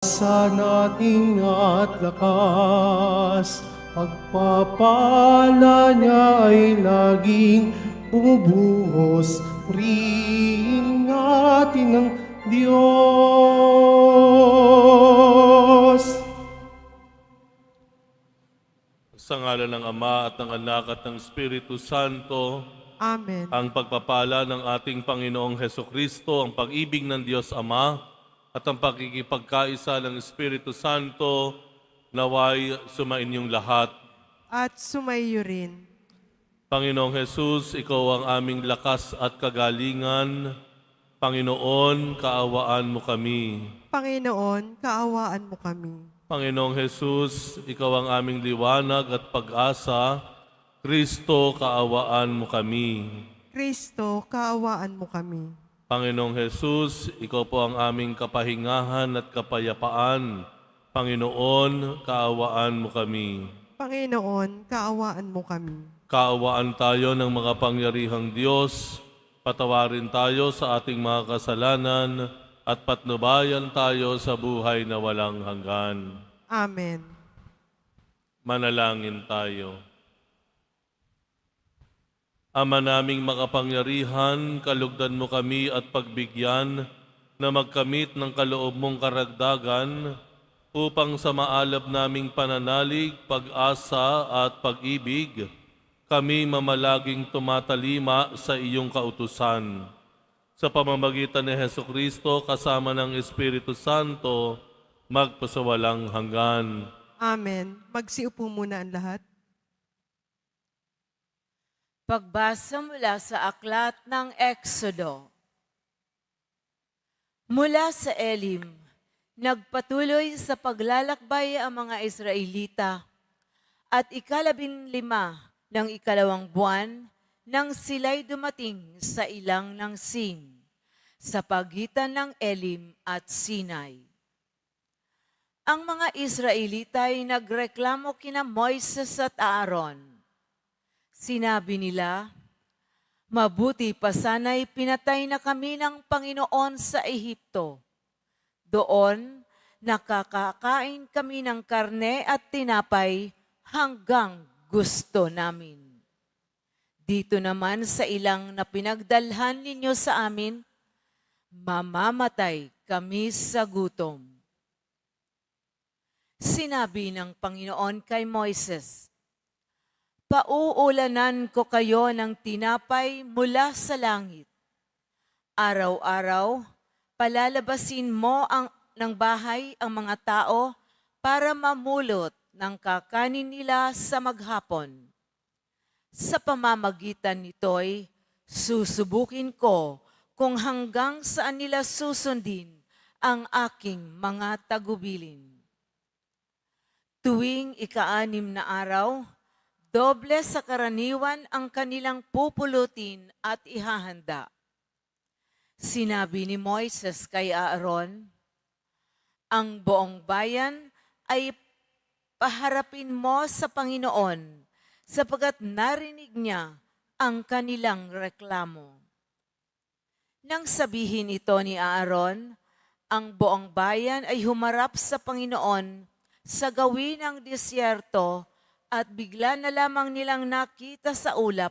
Sa nating at lakas, pagpapala niya ay laging bumubuhos. Purihin natin ang Diyos. Sa ngalan ng Ama at ng Anak at ng Espiritu Santo, Amen. ang pagpapala ng ating Panginoong Hesukristo, ang pag-ibig ng Diyos Ama, at ang pagkikipagkaisa ng Espiritu Santo, naway sumainyong lahat. At sumayo rin. Panginoong Hesus, Ikaw ang aming lakas at kagalingan. Panginoon, kaawaan mo kami. Panginoon, kaawaan mo kami. Panginoong Hesus, Ikaw ang aming liwanag at pag-asa. Kristo, kaawaan mo kami. Kristo, kaawaan mo kami. Panginoong Hesus, Ikaw po ang aming kapahingahan at kapayapaan. Panginoon, kaawaan mo kami. Panginoon, kaawaan mo kami. Kaawaan tayo ng mga pangyarihang Diyos, patawarin tayo sa ating mga kasalanan, at patnubayan tayo sa buhay na walang hanggan. Amen. Manalangin tayo. Ama naming makapangyarihan, kalugdan mo kami at pagbigyan na magkamit ng kaloob mong karagdagan upang sa maalab naming pananalig, pag-asa at pag-ibig, kami mamalaging tumatalima sa iyong kautusan. Sa pamamagitan ni Hesukristo kasama ng Espiritu Santo, magpasawalang hanggan. Amen. Magsiupo muna ang lahat. Pagbasa mula sa aklat ng Exodo. Mula sa Elim, nagpatuloy sa paglalakbay ang mga Israelita at 15 ng 2 buwan nang sila'y dumating sa ilang ng Sin, sa pagitan ng Elim at Sinai. Ang mga Israelita ay nagreklamo kina Moises at Aaron. Sinabi nila, mabuti pa sana'y pinatay na kami ng Panginoon sa Ehipto. Doon, nakakakain kami ng karne at tinapay hanggang gusto namin. Dito naman sa ilang na pinagdalhan ninyo sa amin, mamamatay kami sa gutom. Sinabi ng Panginoon kay Moises, pauulanan ko kayo ng tinapay mula sa langit. Araw-araw, palalabasin mo ng bahay ang mga tao para mamulot ng kakanin nila sa maghapon. Sa pamamagitan nito'y susubukin ko kung hanggang saan nila susundin ang aking mga tagubilin. Tuwing ika-6 na araw, doble sa karaniwan ang kanilang pupulutin at ihahanda. Sinabi ni Moises kay Aaron, ang buong bayan ay paharapin mo sa Panginoon sapagkat narinig niya ang kanilang reklamo. Nang sabihin ito ni Aaron, ang buong bayan ay humarap sa Panginoon sa gawin ng disyerto at bigla na lamang nilang nakita sa ulap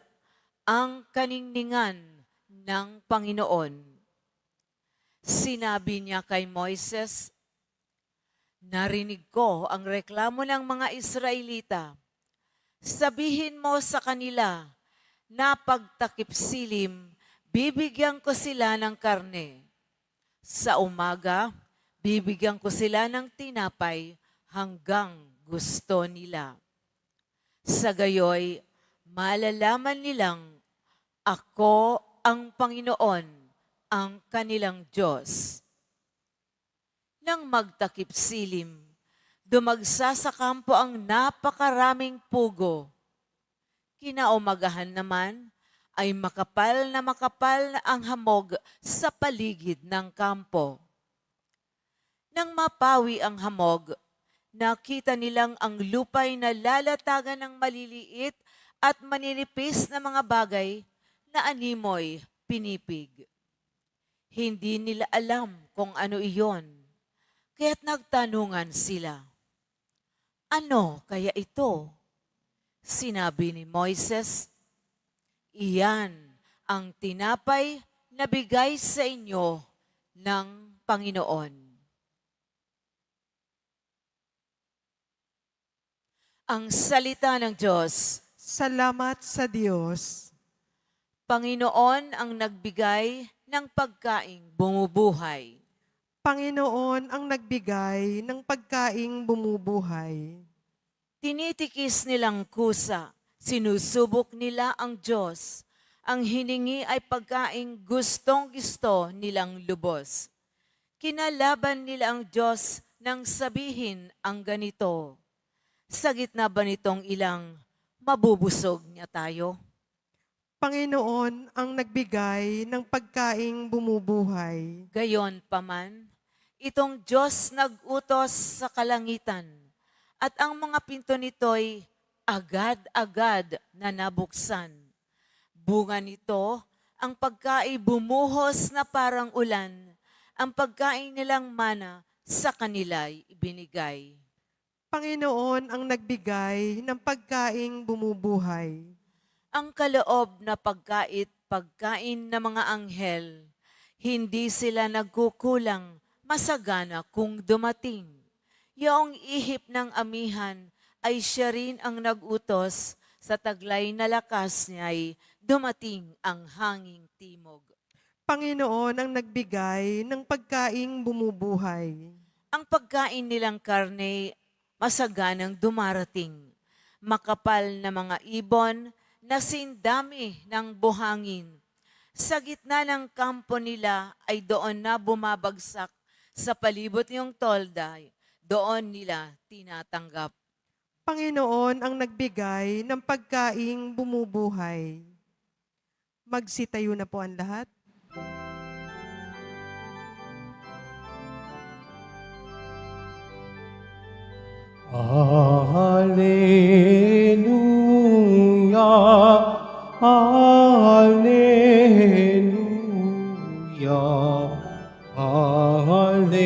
ang kaningningan ng Panginoon. Sinabi niya kay Moises, narinig ko ang reklamo ng mga Israelita. Sabihin mo sa kanila na pagtakip silim, bibigyan ko sila ng karne. Sa umaga, bibigyan ko sila ng tinapay hanggang gusto nila. Sa gayoy, malalaman nilang ako ang Panginoon, ang kanilang Diyos. Nang magtakip silim, dumagsa sa kampo ang napakaraming pugo. Kinaumagahan naman ay makapal na ang hamog sa paligid ng kampo. Nang mapawi ang hamog, nakita nilang ang lupay na lalatagan ng maliliit at maninipis na mga bagay na animoy pinipig. Hindi nila alam kung ano iyon. Kaya't nagtanungan sila, ano kaya ito? Sinabi ni Moises, iyan ang tinapay na bigay sa inyo ng Panginoon. Ang salita ng Diyos. Salamat sa Diyos. Panginoon ang nagbigay ng pagkaing bumubuhay. Panginoon ang nagbigay ng pagkaing bumubuhay. Tinitikis nilang kusa, sinusubok nila ang Diyos. Ang hiningi ay pagkaing gustong-gusto nilang lubos. Kinalaban nila ang Diyos nang sabihin ang ganito, sa gitna ba nitong ilang mabubusog niya tayo? Panginoon ang nagbigay ng pagkaing bumubuhay. Gayon paman, itong Diyos nag-utos sa kalangitan at ang mga pinto nito'y agad-agad na nabuksan. Bunga nito, ang pagkain bumuhos na parang ulan, ang pagkain nilang mana sa kanila'y ibinigay. Panginoon ang nagbigay ng pagkaing bumubuhay. Ang kaloob na pagkain ng mga anghel, hindi sila nagkukulang, masagana kung dumating. Yung ihip ng amihan ay siya rin ang nag-utos, sa taglay na lakas niya'y dumating ang hanging timog. Panginoon ang nagbigay ng pagkaing bumubuhay. Ang pagkain nilang karne, masaganang dumarating. Makapal na mga ibon, na sindami ng buhangin. Sa gitna ng kampo nila ay doon na bumabagsak sa palibot niyong tolda, doon nila tinatanggap. Panginoon ang nagbigay ng pagkaing bumubuhay. Magsitayo na po ang lahat. Alleluia, Alleluia, Alleluia,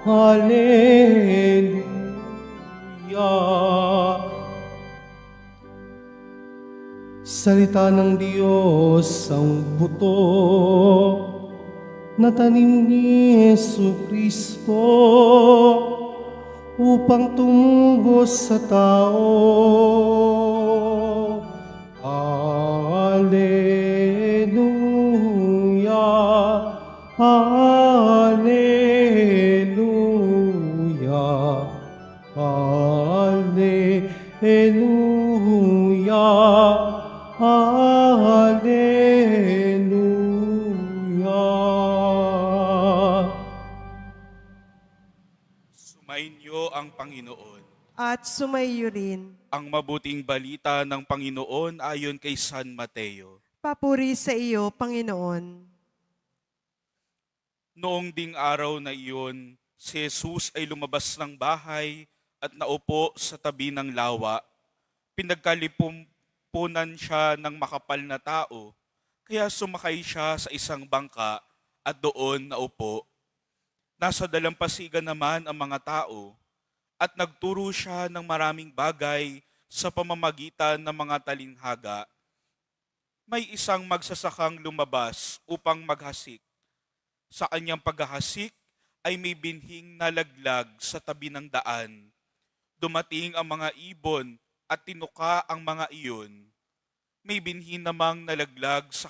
Alleluia. Salita ng Diyos ang buto na tanim ni Jesucristo upang tumubos sa tao. Alleluia, Alleluia, Alleluia, Alleluia. Sumainyo ang Panginoon. At sumaiyo rin. Ang mabuting balita ng Panginoon ayon kay San Mateo. Papuri sa iyo, Panginoon. Noong ding araw na iyon, si Jesus ay lumabas ng bahay at naupo sa tabi ng lawa. Pinagkalipumpunan siya ng makapal na tao, kaya sumakay siya sa isang bangka at doon naupo. Nasa dalampasigan naman ang mga tao at nagturo siya ng maraming bagay sa pamamagitan ng mga talinghaga. May isang magsasakang lumabas upang maghasik. Sa kanyang paghahasik ay may binhing nalaglag sa tabi ng daan. Dumating ang mga ibon at tinuka ang mga iyon. May binhi namang nalaglag sa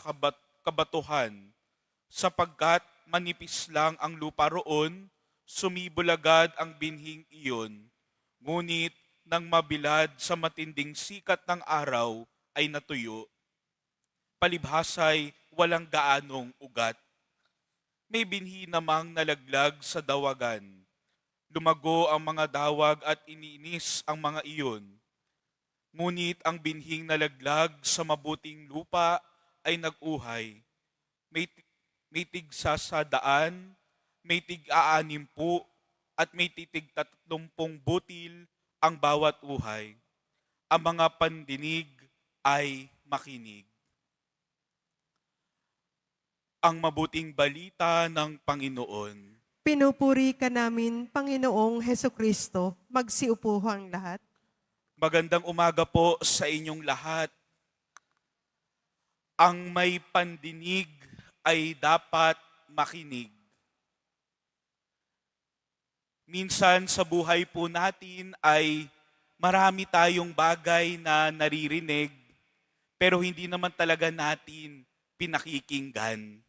kabatuhan, sapagkat manipis lang ang lupa roon, sumibulagad ang binhing iyon. Ngunit nang mabilad sa matinding sikat ng araw ay natuyo. Palibhasay walang gaanong ugat. May binhi namang nalaglag sa dawagan. Lumago ang mga dawag at iniinis ang mga iyon. Ngunit ang binhing nalaglag sa mabuting lupa ay nag-uhay. May tigsa sa daan, may tig-aanimpu, at may titig-30 butil ang bawat uhay. Ang mga pandinig ay makinig. ang mabuting balita ng Panginoon. Pinupuri ka namin, Panginoong Heso Kristo. Magsiupo ho ang lahat. Magandang umaga po sa inyong lahat. Ang may pandinig ay dapat makinig. Minsan sa buhay po natin ay marami tayong bagay na naririnig, pero hindi naman talaga natin pinakikinggan.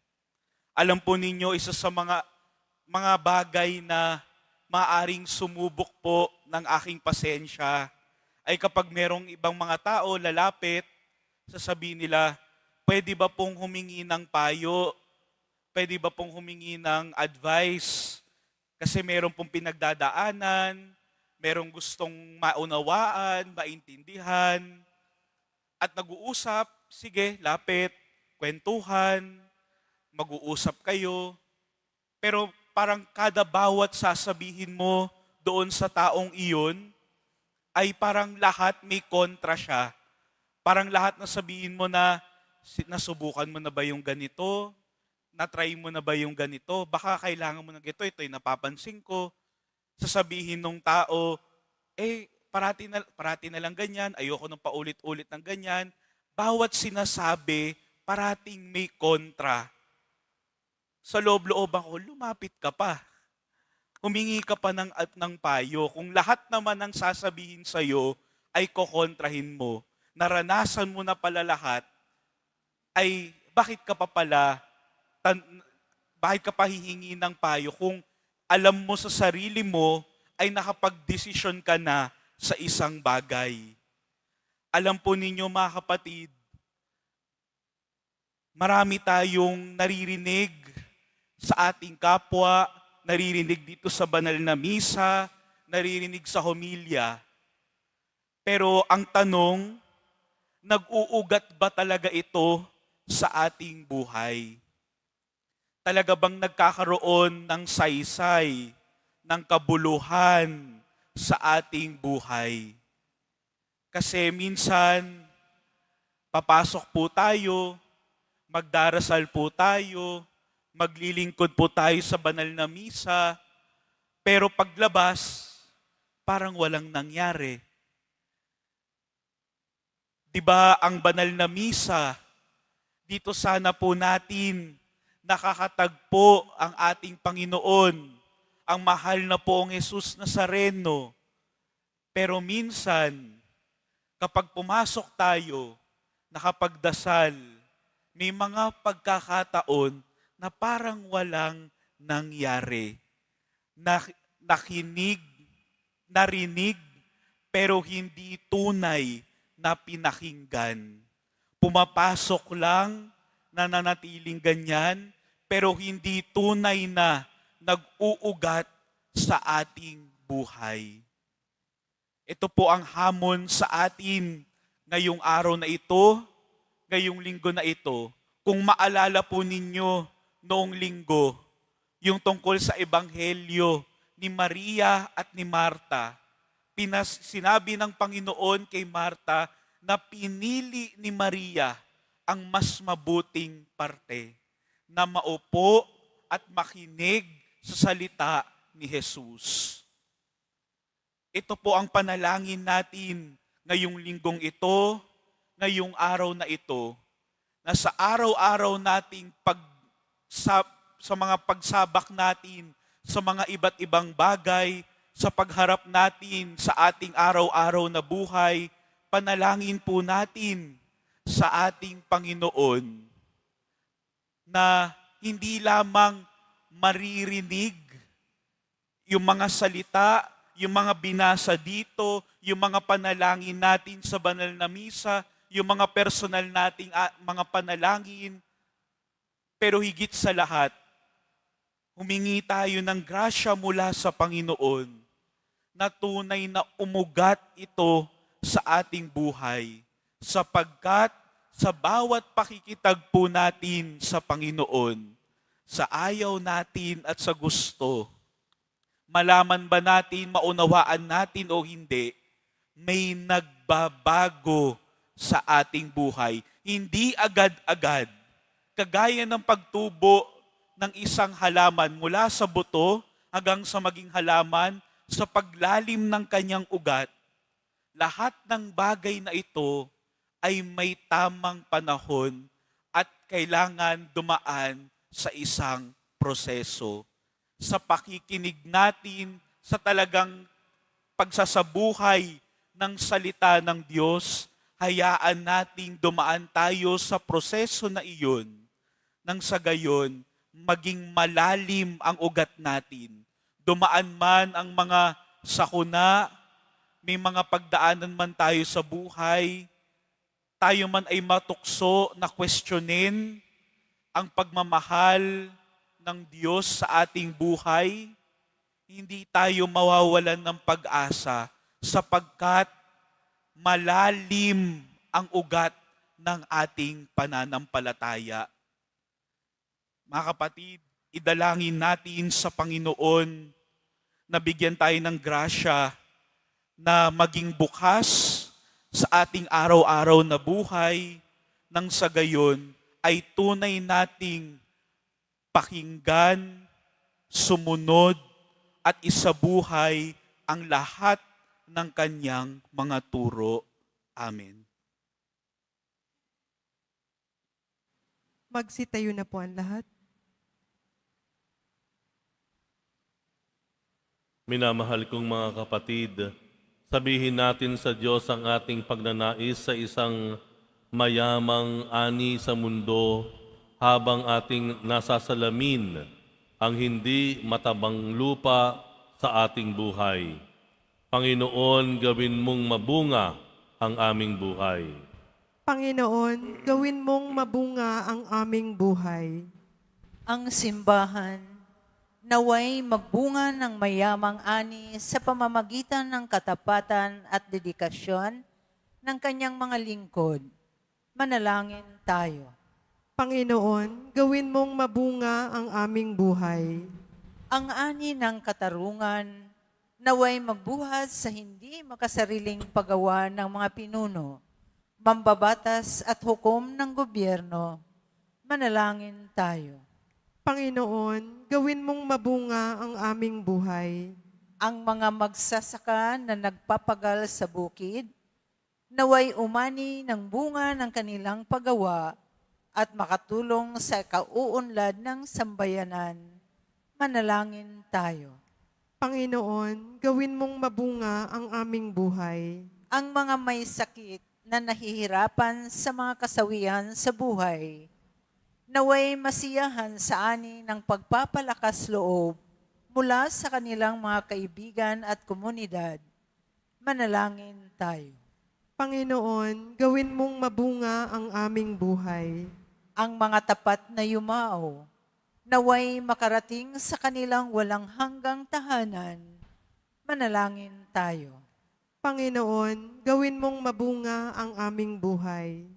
Alam po ninyo, isa sa mga bagay na maaring sumubok po ng aking pasensya ay kapag merong ibang mga tao lalapit, sasabihin nila, pwede ba pong humingi ng payo? Pwede ba pong humingi ng advice? Kasi meron pong pinagdadaanan, merong gustong maunawaan, maintindihan, at nag-uusap, sige, lapit, kwentuhan, mag-uusap kayo. Pero parang kada bawat sasabihin mo doon sa taong iyon, ay parang lahat may kontra siya. Parang lahat na sabihin mo na, nasubukan mo na ba yung ganito? Na-try mo na ba yung ganito? Baka kailangan mo na ganito, ito'y napapansin ko. Sasabihin ng tao, parati na lang ganyan, ayoko nang paulit-ulit ng ganyan. Bawat sinasabi, parating may kontra. Sa loob-loob ako, lumapit ka pa. Humingi ka pa ng payo. Kung lahat naman ng sasabihin sa'yo ay kokontrahin mo, naranasan mo na pala lahat, ay bakit ka pa hihingi ng payo kung alam mo sa sarili mo ay nakapag-desisyon ka na sa isang bagay. Alam po ninyo mga kapatid, marami tayong naririnig sa ating kapwa, naririnig dito sa banal na misa, naririnig sa homilya. Pero ang tanong, nag-uugat ba talaga ito sa ating buhay? Talaga bang nagkakaroon ng saysay, ng kabuluhan sa ating buhay? Kasi minsan, papasok po tayo, magdarasal po tayo, maglilingkod po tayo sa banal na misa, pero paglabas, parang walang nangyari. Diba ang banal na misa, dito sana po natin nakakatagpo ang ating Panginoon, ang mahal na poong Jesus Nazareno. Pero minsan, kapag pumasok tayo, nakapagdasal, may mga pagkakataon na parang walang nangyari. Narinig, pero hindi tunay na pinakinggan. Pumapasok lang, nananatiling ganyan, pero hindi tunay na nag-uugat sa ating buhay. Ito po ang hamon sa atin ngayong araw na ito, ngayong linggo na ito. Kung maalala po ninyo noong linggo, yung tungkol sa ebanghelyo ni Maria at ni Marta, sinabi ng Panginoon kay Marta na pinili ni Maria ang mas mabuting parte, na maupo at makinig sa salita ni Jesus. Ito po ang panalangin natin ngayong linggong ito, ngayong araw na ito, na sa araw-araw nating sa mga pagsabak natin, sa mga iba't ibang bagay, sa pagharap natin sa ating araw-araw na buhay, panalangin po natin sa ating Panginoon na hindi lamang maririnig yung mga salita, yung mga binasa dito, yung mga panalangin natin sa banal na misa, yung mga personal nating mga panalangin, pero higit sa lahat, humingi tayo ng grasya mula sa Panginoon na tunay na umugat ito sa ating buhay, sapagkat sa bawat pakikitagpo natin sa Panginoon, sa ayaw natin at sa gusto, malaman ba natin, maunawaan natin o hindi, may nagbabago sa ating buhay. Hindi agad-agad, kagaya ng pagtubo ng isang halaman mula sa buto hanggang sa maging halaman sa paglalim ng kanyang ugat, lahat ng bagay na ito ay may tamang panahon at kailangan dumaan sa isang proseso. Sa pakikinig natin sa talagang pagsasabuhay ng salita ng Diyos, hayaan nating dumaan tayo sa proseso na iyon, nang sa gayon, maging malalim ang ugat natin. Dumaan man ang mga sakuna, may mga pagdaanan man tayo sa buhay, tayo man ay matukso na questionin ang pagmamahal ng Diyos sa ating buhay, hindi tayo mawawalan ng pag-asa sapagkat malalim ang ugat ng ating pananampalataya. Mga kapatid, idalangin natin sa Panginoon na bigyan tayo ng grasya na maging bukas sa ating araw-araw na buhay, nang sa gayon ay tunay nating pakinggan, sumunod, at isabuhay ang lahat ng kanyang mga turo. Amen. Magsitayo na po ang lahat. Minamahal kong mga kapatid, sabihin natin sa Diyos ang ating pagnanais sa isang mayamang ani sa mundo habang ating nasasalamin ang hindi matabang lupa sa ating buhay. Panginoon, gawin mong mabunga ang aming buhay. Panginoon, gawin mong mabunga ang aming buhay. Ang simbahan naway magbunga ng mayamang ani sa pamamagitan ng katapatan at dedikasyon ng kanyang mga lingkod. Manalangin tayo. Panginoon, gawin mong mabunga ang aming buhay. Ang ani ng katarungan naway magbuhat sa hindi makasariling paggawa ng mga pinuno, mambabatas at hukom ng gobyerno. Manalangin tayo. Panginoon, gawin mong mabunga ang aming buhay. Ang mga magsasaka na nagpapagal sa bukid, naway umani ng bunga ng kanilang paggawa at makatulong sa kauunlad ng sambayanan. Manalangin tayo. Panginoon, gawin mong mabunga ang aming buhay. Ang mga may sakit na nahihirapan sa mga kasawian sa buhay, naway masiyahan sa ani ng pagpapalakas loob mula sa kanilang mga kaibigan at komunidad. Manalangin tayo. Panginoon, gawin mong mabunga ang aming buhay. Ang mga tapat na yumao, naway makarating sa kanilang walang hanggang tahanan. Manalangin tayo. Panginoon, gawin mong mabunga ang aming buhay.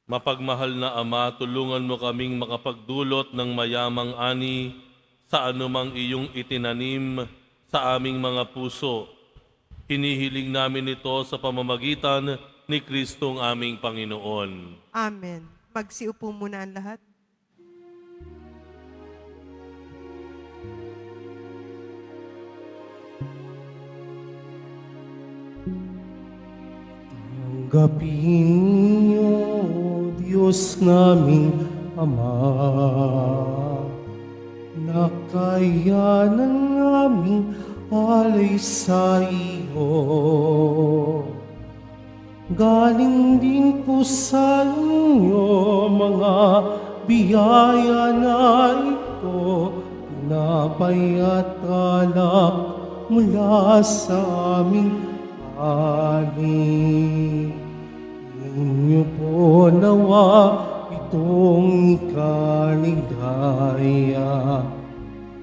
Mapagmahal na Ama, tulungan mo kaming makapagdulot ng mayamang ani sa anumang iyong itinanim sa aming mga puso. Hinihiling namin ito sa pamamagitan ni Kristong aming Panginoon. Amen. Magsiupo muna ang lahat. Tanggapin niyo, Diyos naming Ama, na kayanan naming alay sa iyo. Galing din po sa inyo mga biyaya na ito, tinapay at alak mula sa aming ani. Inyo po nawa itong ikaligaya,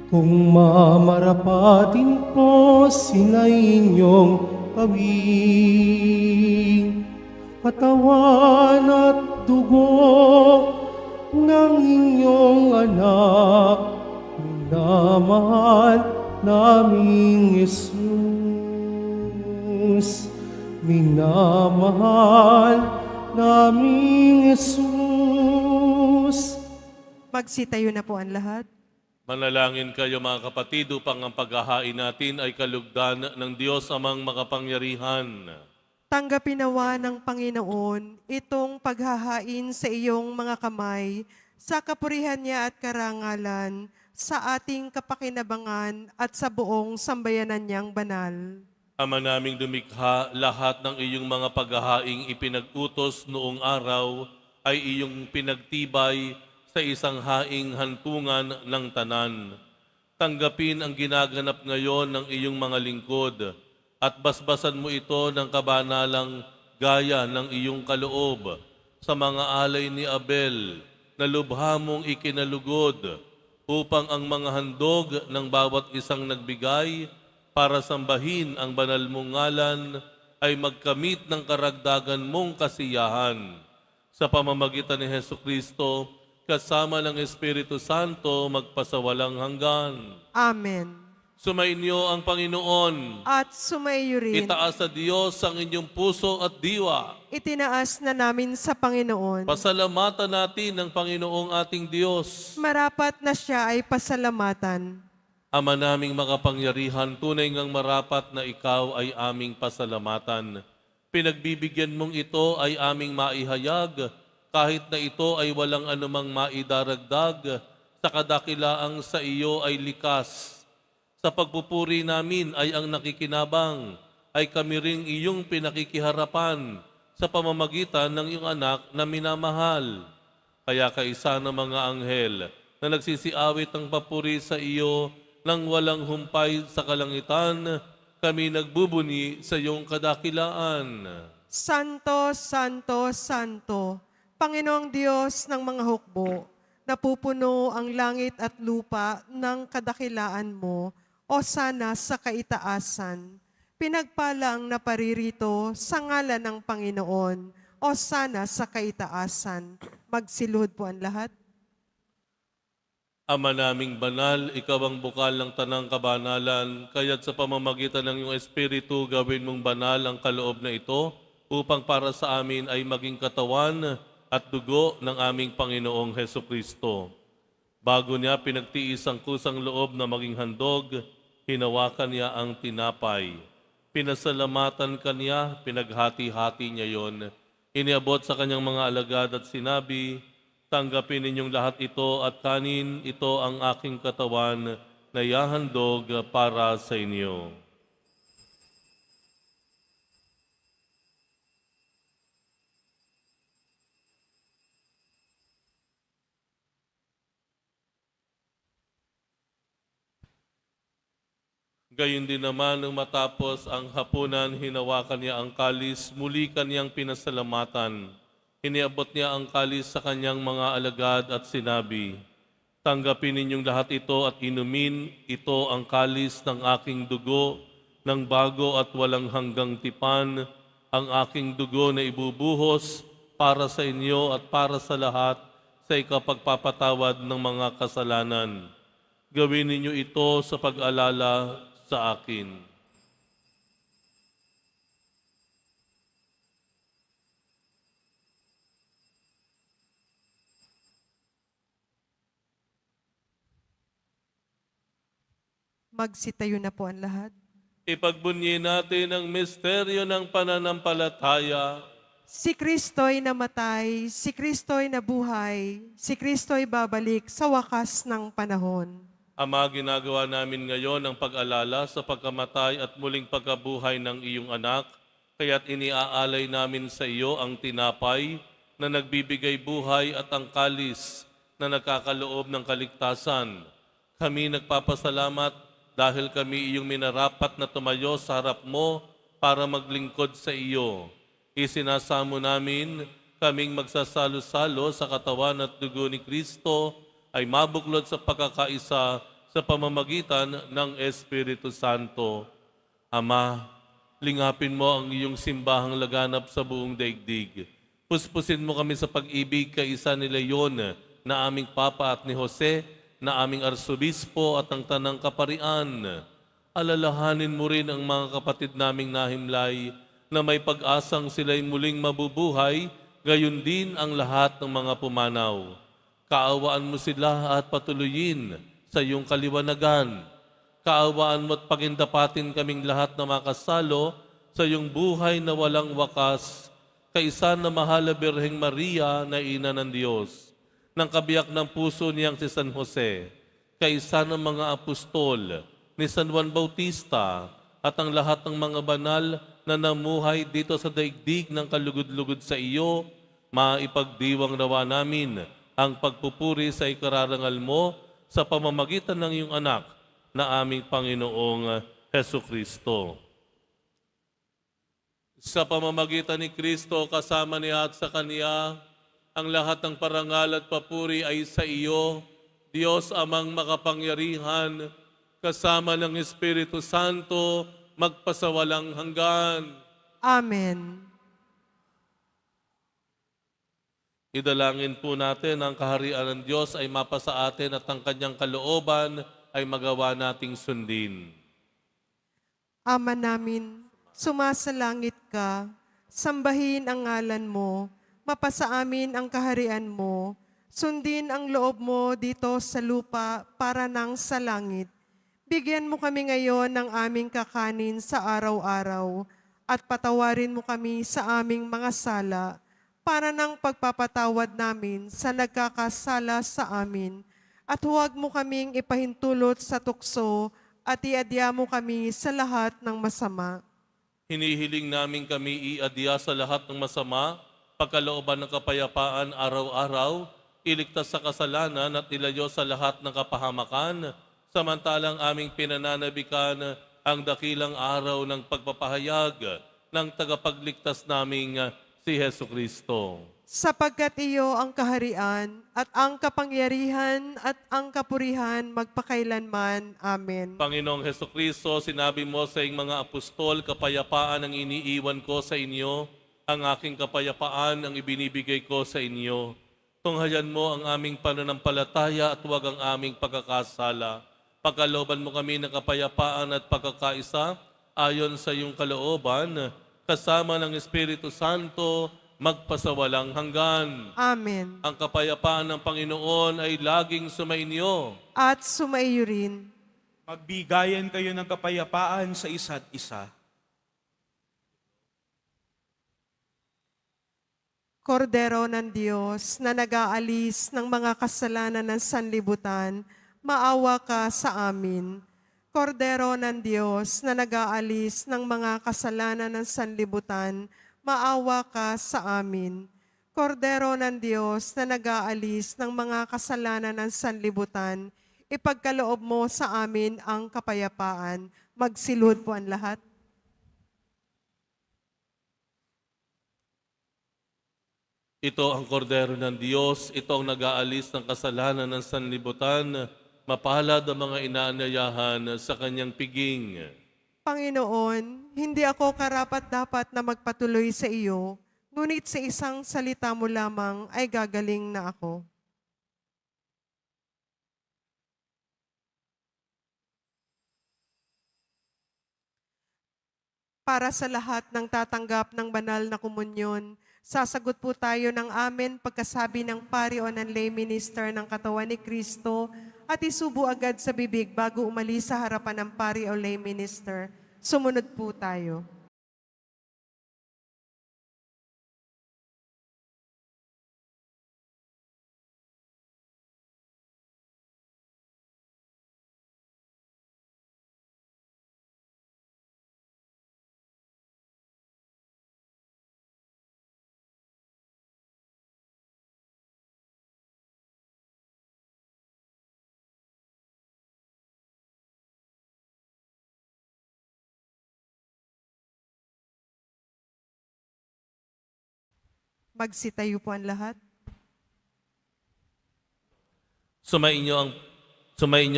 kung mamarapatin po sila inyong gawin. Katawan at dugo ng inyong anak, minamahal naming Jesus. Minamahal naming Jesus. Magsitayo na po ang lahat. Manalangin kayo mga kapatid upang ang paghahain natin ay kalugdan ng Diyos amang makapangyarihan. Tanggapin nawa ng Panginoon itong paghahain sa iyong mga kamay sa kapurihan niya at karangalan sa ating kapakinabangan at sa buong sambayanan niyang banal. Ama naming dumikha, lahat ng iyong mga paghahaing ipinag-utos noong araw ay iyong pinagtibay sa isang haing hantungan ng tanan. Tanggapin ang ginaganap ngayon ng iyong mga lingkod at basbasan mo ito ng kabanalang gaya ng iyong kaloob sa mga alay ni Abel na lubha mong ikinalugod upang ang mga handog ng bawat isang nagbigay para sambahin ang banal mong ngalan ay magkamit ng karagdagan mong kasiyahan. Sa pamamagitan ni Hesukristo, kasama ng Espiritu Santo, magpasawalang hanggan. Amen. Sumainyo ang Panginoon. At sumaiyo rin, Itaas sa Diyos ang inyong puso at diwa. itinaas na namin sa Panginoon. Pasalamatan natin ang Panginoong ating Diyos. Marapat na siya ay pasalamatan. Ama naming makapangyarihan, tunay ngang marapat na ikaw ay aming pasalamatan. Pinagbibigyan mong ito ay aming maihayag, kahit na ito ay walang anumang maidaragdag, sa kadakilaang sa iyo ay likas. Sa pagpupuri namin ay ang nakikinabang, ay kami ring iyong pinakikiharapan sa pamamagitan ng iyong anak na minamahal. Kaya kaisa ng mga anghel na nagsisiawit ng papuri sa iyo nang walang humpay sa kalangitan, kami nagbubuni sa iyong kadakilaan. Santo, Santo, Santo, Panginoong Diyos ng mga hukbo, napupuno ang langit at lupa ng kadakilaan mo, o sana sa kaitaasan. Pinagpala ang naparirito sa ngalan ng Panginoon, o sana sa kaitaasan. Magsiluhod po ang lahat. Ama naming banal, ikaw ang bukal ng tanang kabanalan, kaya't sa pamamagitan ng iyong Espiritu gawin mong banal ang kaloob na ito, upang para sa amin ay maging katawan at dugo ng aming Panginoong Hesukristo. Bago niya pinagtiis ang kusang loob na maging handog, hinawakan niya ang tinapay. Pinasalamatan kaniya, pinaghati-hati niya yon. Iniabot sa kanyang mga alagad at sinabi, tanggapin ninyong lahat ito at kanin, ito ang aking katawan na yahandog para sa inyo. Gayun din naman nang matapos ang hapunan, hinawakan niya ang kalis, muli kaniyang pinasalamatan. Iniabot niya ang kalis sa kanyang mga alagad at sinabi, tanggapin ninyong lahat ito at inumin, ito ang kalis ng aking dugo, ng bago at walang hanggang tipan, ang aking dugo na ibubuhos para sa inyo at para sa lahat sa ikapagpapatawad ng mga kasalanan. Gawin ninyo ito sa pag-alala sa akin. Magsitayo na po ang lahat. Ipagbunyi natin ang misteryo ng pananampalataya. Si Kristo'y namatay, si Kristo'y nabuhay, si Kristo'y babalik sa wakas ng panahon. Ama, ginagawa namin ngayon ang pag-alala sa pagkamatay at muling pagkabuhay ng iyong anak, kaya't iniaalay namin sa iyo ang tinapay na nagbibigay buhay at ang kalis na nagkakaloob ng kaligtasan. Kami nagpapasalamat dahil kami iyong minarapat na tumayo sa harap mo para maglingkod sa iyo. Isinasamo namin kaming magsasalo-salo sa katawan at dugo ni Kristo ay mabuklod sa pagkakaisa sa pamamagitan ng Espiritu Santo. Ama, lingapin mo ang iyong simbahang laganap sa buong daigdig. Puspusin mo kami sa pag-ibig kaisa ni Leon na aming Papa at ni Jose na aming Arsobispo at ang Tanang Kaparian. Alalahanin mo rin ang mga kapatid naming nahimlay na may pag-asang sila'y muling mabubuhay, gayon din ang lahat ng mga pumanaw. Kaawaan mo sila at patuloyin sa iyong kaliwanagan. Kaawaan mo at pagindapatin kaming lahat na makasalo sa iyong buhay na walang wakas, kaisa na mahal na Birheng Maria na Ina ng Diyos, ng kabiyak ng puso niyang si San Jose, kaisa ng mga apostol, ni San Juan Bautista, at ang lahat ng mga banal na namuhay dito sa daigdig ng kalugod-lugod sa iyo, maipagdiwang nawa namin ang pagpupuri sa ikararangal mo sa pamamagitan ng iyong anak na aming Panginoong Heso Kristo. Sa pamamagitan ni Kristo, kasama niya at sa Kaniya, ang lahat ng parangal at papuri ay sa iyo, Diyos amang makapangyarihan, kasama ng Espiritu Santo, magpasawalang hanggan. Amen. Idalangin po natin ang kaharian ng Diyos ay mapasa atin at ang kanyang kalooban ay magawa nating sundin. Ama namin, sumasalangit ka, sambahin ang ngalan mo, mapasa amin ang kaharian mo, sundin ang loob mo dito sa lupa para nang sa langit. Bigyan mo kami ngayon ng aming kakanin sa araw-araw at patawarin mo kami sa aming mga sala para ng pagpapatawad namin sa nagkakasala sa amin. At huwag mo kaming ipahintulot sa tukso at iadya mo kami sa lahat ng masama. Hinihiling namin kami iadya sa lahat ng masama, pagkalooban ng kapayapaan araw-araw, iligtas sa kasalanan at ilayo sa lahat ng kapahamakan, samantalang aming pinananabikan ang dakilang araw ng pagpapahayag ng tagapagligtas naming si Heso Kristo. Sapagkat iyo ang kaharian at ang kapangyarihan at ang kapurihan magpakailanman. Amen. Panginoong Heso Kristo, sinabi mo sa iyong mga apostol, kapayapaan ang iniiwan ko sa inyo, ang aking kapayapaan ang ibinibigay ko sa inyo. Tunghayan mo ang aming pananampalataya at huwag ang aming pagkakasala. Pagkalooban mo kami ng kapayapaan at pagkakaisa ayon sa iyong kalooban, kasama ng Espiritu Santo, magpasawalang hanggan. Amen. Ang kapayapaan ng Panginoon ay laging sumainyo. At sumaiyo rin. Magbigayan kayo ng kapayapaan sa isa't isa. Kordero ng Diyos na nag-aalis ng mga kasalanan ng sanlibutan, maawa ka sa amin. Kordero ng Diyos na nag-aalis ng mga kasalanan ng sanlibutan, maawa ka sa amin. Kordero ng Diyos na nag-aalis ng mga kasalanan ng sanlibutan, ipagkaloob mo sa amin ang kapayapaan. Magsilhod po ang lahat. Ito ang kordero ng Diyos, ito ang nag-aalis ng kasalanan ng sanlibutan, mapalad ang mga inaanyayahan sa kanyang piging. Panginoon, hindi ako karapat-dapat na magpatuloy sa iyo, ngunit sa isang salita mo lamang ay gagaling na ako. Para sa lahat ng tatanggap ng banal na komunyon, sasagot po tayo ng amen pagkasabi ng pari o ng lay minister ng katawan ni Kristo at isubo agad sa bibig bago umalis sa harapan ng pari o lay minister. Sumunod po tayo. Magsitayo po ang lahat. Sumainyo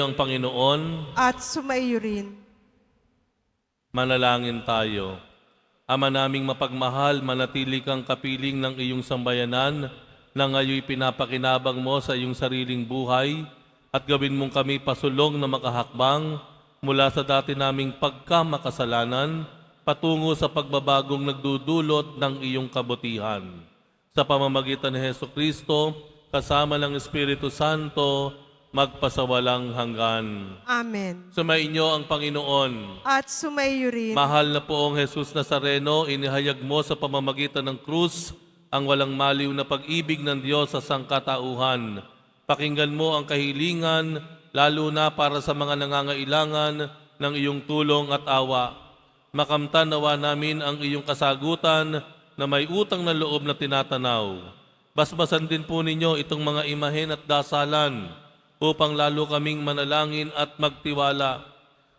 ang Panginoon. At sumaiyo rin. Manalangin tayo. Ama naming mapagmahal, manatili kang kapiling ng iyong sambayanan na ngayoy pinapakinabang mo sa iyong sariling buhay at gawin mong kami pasulong na makahakbang mula sa dati naming pagkamakasalanan patungo sa pagbabagong nagdudulot ng iyong kabutihan. Sa pamamagitan ni Heso Kristo, kasama ng Espiritu Santo, magpasawalang hanggan. Amen. Sumainyo ang Panginoon. At sumaiyo rin. Mahal na poong Jesus Nazareno, inihayag mo sa pamamagitan ng krus ang walang maliw na pag-ibig ng Diyos sa sangkatauhan. Pakinggan mo ang kahilingan, lalo na para sa mga nangangailangan ng iyong tulong at awa. Makamtan nawa namin ang iyong kasagutan na may utang na loob na tinatanaw. Basbasan din po ninyo itong mga imahen at dasalan upang lalo kaming manalangin at magtiwala.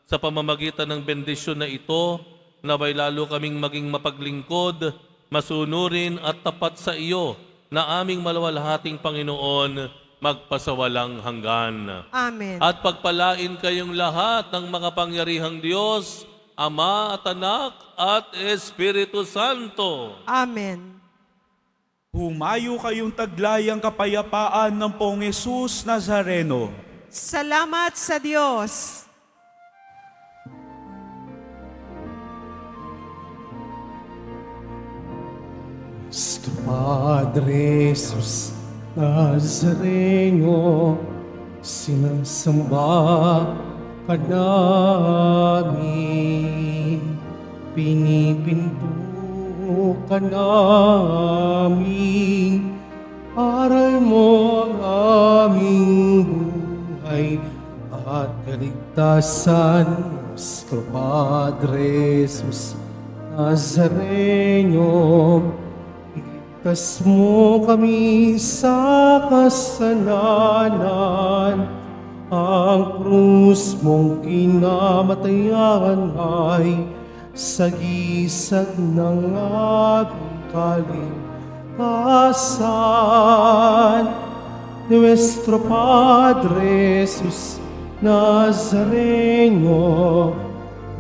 Sa pamamagitan ng bendisyon na ito, naway lalo kaming maging mapaglingkod, masunurin at tapat sa iyo na aming malawalhating Panginoon, magpasawalang hanggan. Amen. At pagpalain kayong lahat ng makapangyarihang Diyos, Ama at Anak at Espiritu Santo. Amen. Humayo kayong taglayang kapayapaan ng Poong Jesus Nazareno. Salamat sa Diyos. Nuestro Padre Jesus Nazareno, sinasamba ka namin, pinipinto ka namin, aral mo ang aming buhay at kaligtasan. Nuestro Padre Jesus Nazareno, iligtas mo kami sa kasalanan. Ang krus mong kinamatayan ay sagisag ng aming kaligtasan. Nuestro Padre Jesus Nazareno,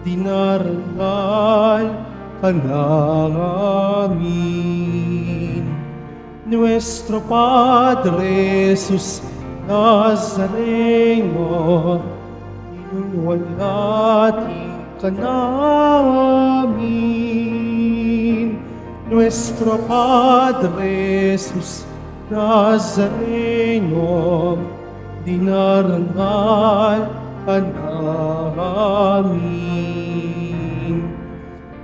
dinarangal ka namin. Nuestro Padre Jesus Nazareno, inuwalhati ka namin. Nuestro Padre Jesus Nazareno, dinarangal ka namin.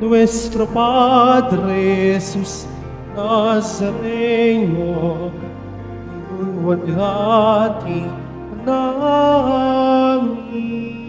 Nuestro Padre Jesus Nazareno, inuwalhati ka namin.